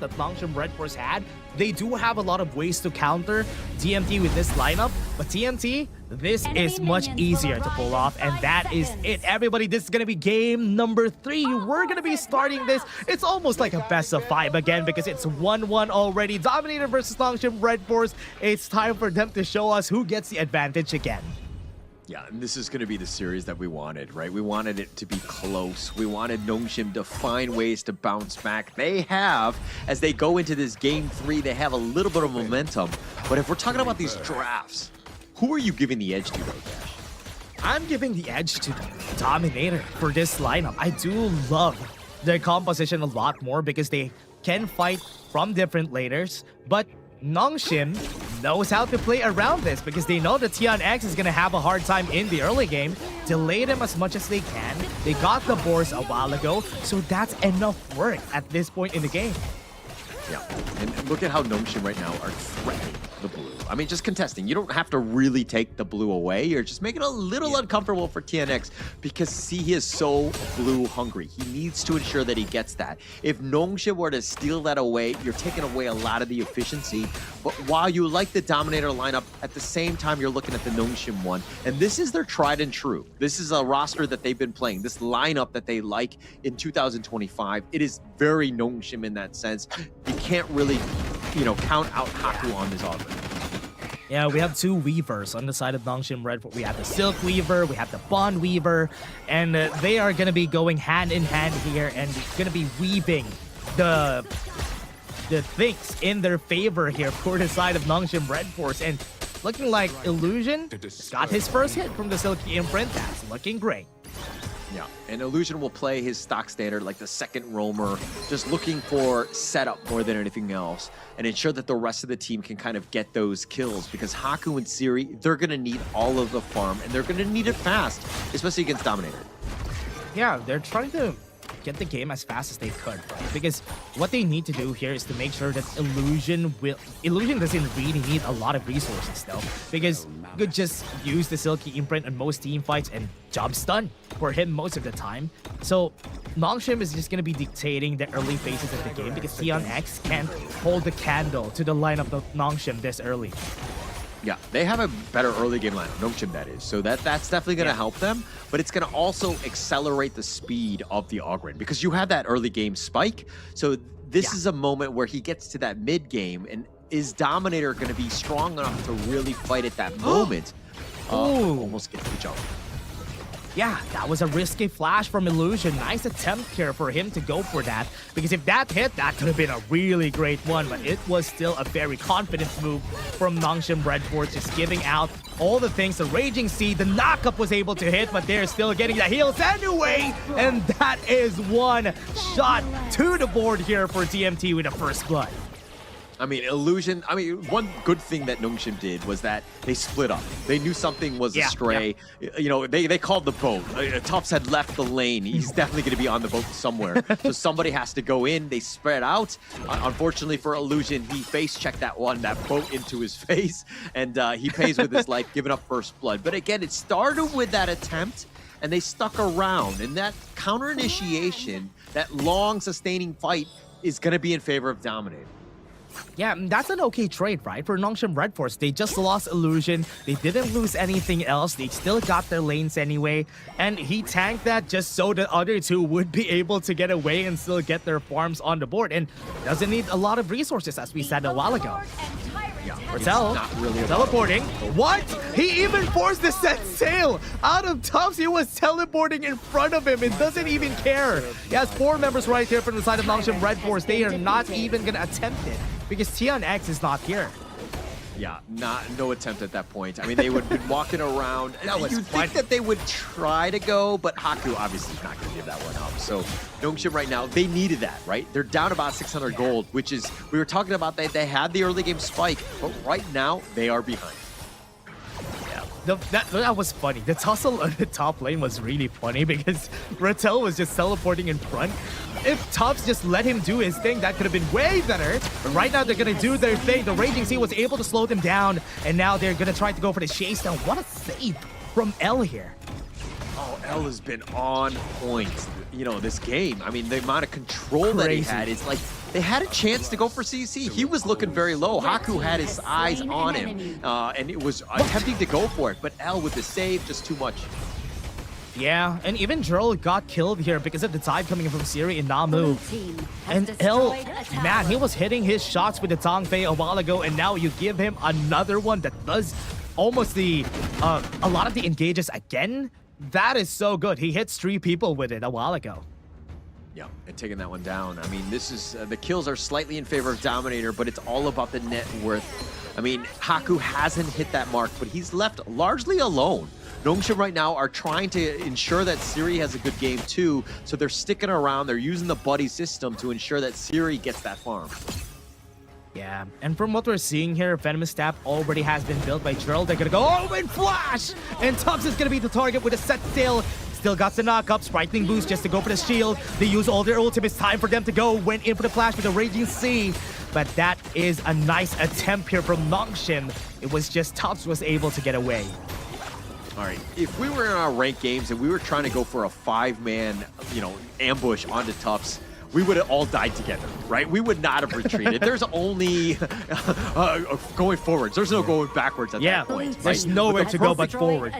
that Nongshim RedForce had. They do have a lot of ways to counter TMT with this lineup, but TMT, this is much easier to pull off, and that is it. Everybody, this is going to be game number 3. We're going to be starting this. It's almost like a best of 5 again because it's 1-1 already. Dominator versus Nongshim RedForce. It's time for them to show us who gets the advantage again. Yeah, and this is going to be the series that we wanted, right? We wanted it to be close. We wanted Nongshim to find ways to bounce back. They have, as they go into this game 3, they have a little bit of momentum. But if we're talking about these drafts, who are you giving the edge to, though, Dash? I'm giving the edge to Dominator for this lineup. I do love their composition a lot more because they can fight from different layers, but Nongshim knows how to play around this because they know that TNX is going to have a hard time in the early game. Delay them as much as they can. They got the boards a while ago, so that's enough work at this point in the game. Yeah, and look at how Nongshim right now are threatening the blue. I mean, just contesting. You don't have to really take the blue away. You're just making it a little uncomfortable for TNX because, see, he is so blue hungry. He needs to ensure that he gets that. If Nongshim were to steal that away, you're taking away a lot of the efficiency. But while you like the Dominator lineup, at the same time, you're looking at the Nongshim one. And this is their tried and true. This is a roster that they've been playing. This lineup that they like in 2025. It is very Nongshim in that sense. You can't really, count out Haku on this offense. Yeah, we have 2 Weavers on the side of Nongshim RedForce. We have the Silk Weaver, we have the Bond Weaver, and they are going to be going hand in hand here and going to be weaving the things in their favor here for the side of Nongshim RedForce. And looking like Illusion got his first hit from the Silky Imprint. That's looking great. Yeah, and Illusion will play his stock standard like the second roamer, just looking for setup more than anything else, and ensure that the rest of the team can kind of get those kills, because Haku and Siri, they're going to need all of the farm, and they're going to need it fast, especially against Dominator. Yeah, they're trying to get the game as fast as they could, right? Because what they need to do here is to make sure that Illusion doesn't really need a lot of resources though, because you could just use the Silky Imprint on most team fights and job's done for him most of the time. So Nongshim is just going to be dictating the early phases of the game because TNX can't hold the candle to the lineup of Nongshim this early. Yeah, they have a better early game lineup, Nongshim that is. So that's definitely going to help them, but it's going to also accelerate the speed of the Ogren because you have that early game spike. So this is a moment where he gets to that mid game, and is Dominator going to be strong enough to really fight at that moment? Almost gets the jump. Yeah, that was a risky flash from Illusion. Nice attempt here for him to go for that. Because if that hit, that could have been a really great one. But it was still a very confident move from Nongshim RedForce, just giving out all the things. The Raging Sea, the knockup was able to hit, but they're still getting the heals anyway. And that is one shot to the board here for TMT with a first blood. I mean, Illusion, one good thing that Nongshim did was that they split up. They knew something was astray. Yeah. They called the boat. Tufts had left the lane. He's definitely going to be on the boat somewhere. So somebody has to go in. They spread out. Unfortunately for Illusion, he face-checked that boat into his face, and he pays with his life, giving up first blood. But again, it started with that attempt, and they stuck around. And that counter-initiation, that long, sustaining fight is going to be in favor of Dominator. Yeah, that's an okay trade, right? For Nongshim RedForce, they just lost Illusion. They didn't lose anything else. They still got their lanes anyway. And he tanked that just so the other 2 would be able to get away and still get their farms on the board. And doesn't need a lot of resources, as we said a while ago. Yeah, Rattel really teleporting. What? He even forced the set sail out of Tufts. He was teleporting in front of him and doesn't even care. He has 4 members right here from the side of Nongshim RedForce. They are not even going to attempt it because TNX is not here. Yeah, no attempt at that point. I mean, they would have been walking around. You'd think that they would try to go, but Haku obviously is not going to give that one up. So Nongshim right now, they needed that, right? They're down about 600 gold, which is, we were talking about that they had the early game spike, but right now they are behind. That was funny. The tussle on the top lane was really funny because Rattel was just teleporting in front. If Tufts just let him do his thing, that could have been way better. But right now, they're going to do their thing. The Raging Sea was able to slow them down, and now they're going to try to go for the chase down. What a save from L here. Oh, L has been on point, this game. I mean, the amount of control that he had is like, they had a chance to go for CC. He was looking very low. Haku had his eyes on him, and it was attempting to go for it, but L with the save, just too much. Yeah, and even Jurl got killed here because of the tide coming in from Siri and Namu. And L, man, he was hitting his shots with the Tongfei a while ago, and now you give him another one that does almost a lot of the engages again. That is so good. He hits 3 people with it a while ago. Yeah, and taking that one down. I mean, this is the kills are slightly in favor of Dominator, but it's all about the net worth. I mean, Haku hasn't hit that mark, but he's left largely alone. Nongshim right now are trying to ensure that Siri has a good game too, so they're sticking around. They're using the buddy system to ensure that Siri gets that farm. Yeah, and from what we're seeing here, Venomous Stab already has been built by Drill. They're gonna go, oh, and flash! And Tubbs is gonna be the target with a set sail. Still got the knock-up, Sprightening boost just to go for the shield. They use all their ultimates, time for them to go. Went in for the flash with the Raging Sea. But that is a nice attempt here from Nongshim. It was just Tubbs was able to get away. All right, if we were in our ranked games and we were trying to go for a 5-man, ambush onto Tufts, we would have all died together, right? We would not have retreated. There's only going forwards. There's no going backwards at that point. Right? There's nowhere to go but forward.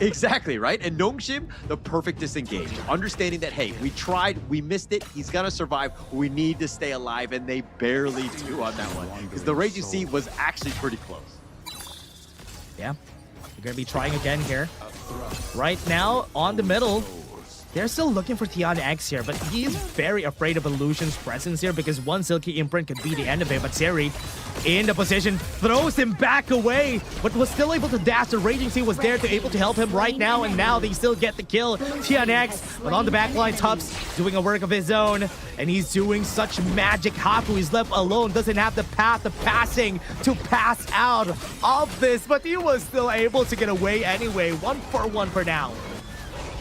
Exactly, right? And Nongshim, the perfect disengage. Understanding that, hey, we tried, we missed it, he's gonna survive, we need to stay alive, and they barely do on that one. Because the Raging Sea was actually pretty close. Yeah. We're going to be trying again here. Right now, on the middle, they're still looking for TNX here, but he is very afraid of Illusion's presence here because one Silky Imprint could be the end of it. But Siri, in the position, throws him back away, but was still able to dash. The Raging Sea was there to able to help him right now, and now they still get the kill. TNX, but on the backline, Tubbs doing a work of his own, and he's doing such magic. Haku is left alone, doesn't have the path of passing to pass out of this, but he was still able to get away anyway. 1-for-1 for now.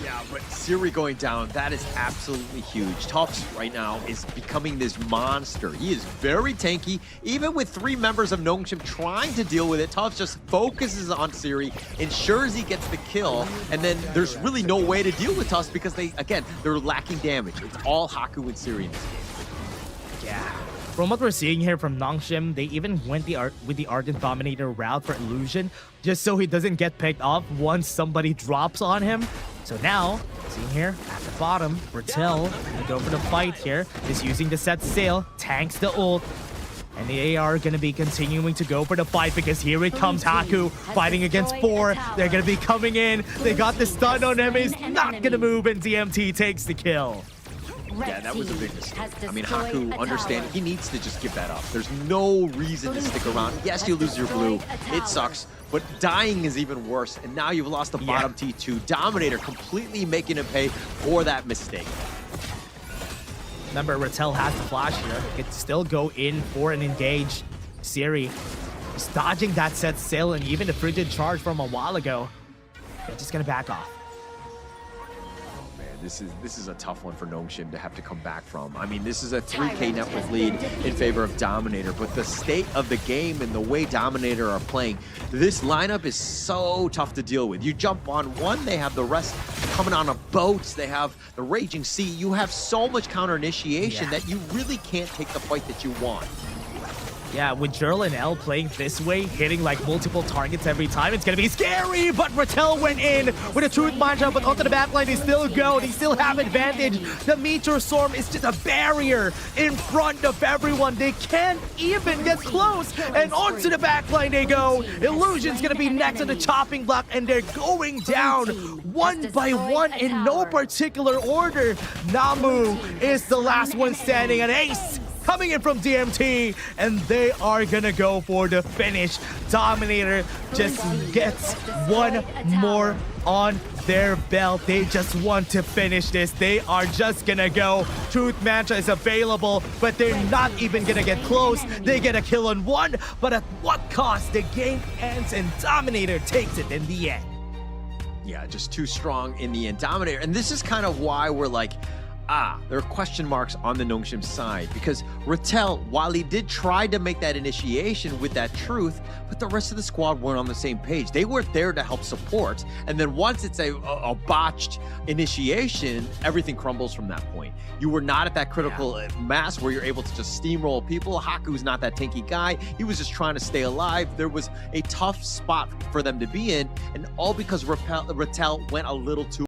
Yeah, but Siri going down, that is absolutely huge. Tufts right now is becoming this monster. He is very tanky. Even with 3 members of Nongshim trying to deal with it, Tufts just focuses on Siri, ensures he gets the kill, and then there's really no way to deal with Tufts because they're lacking damage. It's all Haku and Siri in this game. Yeah. From what we're seeing here from Nongshim, they even went with the Ardent Dominator route for Illusion, just so he doesn't get picked off once somebody drops on him. So now, see here, at the bottom, Bertel gonna go for the fight here. Is using the set sail, tanks the ult, and the AR are gonna be continuing to go for the fight because here it comes Haku fighting against 4. They're gonna be coming in. They got the stun on him. He's not gonna move, and DMT takes the kill. Yeah, that was a big mistake. I mean, Haku, understand, he needs to just give that up. There's no reason to stick around. Yes, you lose your blue. It sucks. But dying is even worse. And now you've lost the bottom T2. Dominator completely making him pay for that mistake. Remember, Rattel has the flash here. He could still go in for an engage. Siri is dodging that set sail and even the frigid charge from a while ago. They're just going to back off. This is a tough one for Nongshim to have to come back from. I mean, this is a 3K net worth lead in favor of Dominator, but the state of the game and the way Dominator are playing, this lineup is so tough to deal with. You jump on one, they have the rest coming on a boat, they have the Raging Sea. You have so much counter initiation that you really can't take the fight that you want. Yeah, with Jurl and L playing this way, hitting like multiple targets every time, it's gonna be scary, but Rattel went in with a Truth Mantra, but onto the backline they still go, they still have advantage. The Meteor Storm is just a barrier in front of everyone. They can't even get close, and onto the backline they go. Illusion's gonna be next on the chopping block, and they're going down one by one in no particular order. Namu is the last one standing, an ace coming in from DMT, and they are gonna go for the finish. Dominator just gets one more on their belt. They just want to finish this. They are just gonna go. Truth Mantra is available, but they're not even gonna get close. They get a kill on one, but at what cost? The game ends and Dominator takes it in the end. Yeah, just too strong in the end. Dominator, and this is kind of why we're like, there are question marks on the Nongshim side because Rattel, while he did try to make that initiation with that truth, but the rest of the squad weren't on the same page. They weren't there to help support. And then once it's a botched initiation, everything crumbles from that point. You were not at that critical mass where you're able to just steamroll people. Haku's not that tanky guy. He was just trying to stay alive. There was a tough spot for them to be in, and all because Rattel went a little too